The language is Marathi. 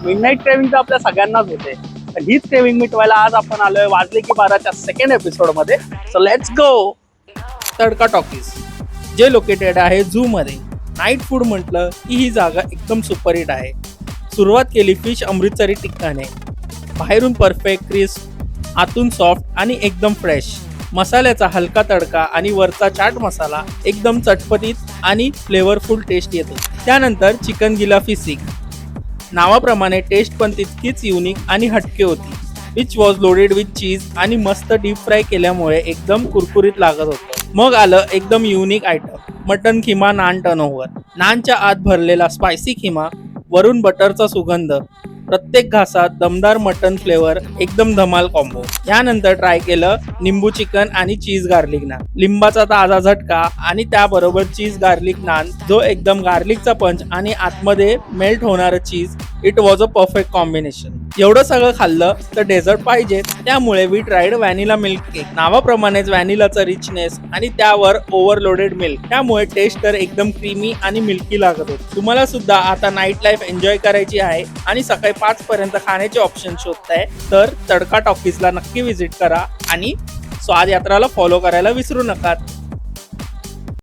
मिडनाईट क्रेविंग तर आपल्या सगळ्यांनाच होते. तर हीच क्रेविंग मिटवायला आज आपण आलोय वाजले की 12च्या सेकंड एपिसोड मध्ये. So let's go. Tadka talkies जे लोकेटेड आहे झू मध्ये. नाईट फूड म्हटलं की ही जागा एकदम सुपरहिट आहे. सुरुवात केली फिश अमृतसरी टिक्काने. बाहेरून परफेक्ट क्रिस्प, आतून सॉफ्ट आणि एकदम फ्रेश. मसाल्याचा हलका तडका आणि वरचा चाट मसाला एकदम चटपटीत आणि फ्लेवरफुल टेस्ट येतो. त्यानंतर चिकन गिलाफी सीख. नावाप्रमाणे टेस्ट पण तितकीच युनिक आणि हटके होती. विच वॉज लोडेड विथ चीज आणि मस्त डीप फ्राय केल्यामुळे एकदम कुरकुरीत लागत होतं. मग आलं एकदम unique item, mutton keema naan turnover. नानच्या आत भरलेला स्पायसी खिमा, वरून बटरचा सुगंध, प्रत्येक घासात दमदार मटन फ्लेवर, एकदम धमाल कॉम्बो. यानंतर ट्राय केलं निंबू चिकन आणि चीज गार्लिक नान. लिंबाचा ताजा झटका आणि त्याबरोबर चीज गार्लिक नान, जो एकदम गार्लिकचा पंच आणि आतमध्ये मेल्ट होणारं cheese. It was a perfect combination. एवढं सगळं खाल्लं तर डेझर्ट पाहिजे, त्यामुळे we tried vanilla milk cake. नावाप्रमाणेच व्हॅनिलाचा रिचनेस आणि त्यावर ओव्हरलोडेड मिल्क, त्यामुळे टेस्ट तर एकदम क्रीमी आणि मिल्की लागत होती. तुम्हाला सुद्धा आता नाईट लाईफ एन्जॉय करायची आहे आणि सकाळी 5 पर्यंत खाण्याचे ऑप्शन शोधताय तर तडका टॉकीजला नक्की व्हिजिट करा आणि स्वाद यात्राला फॉलो करायला विसरू नका.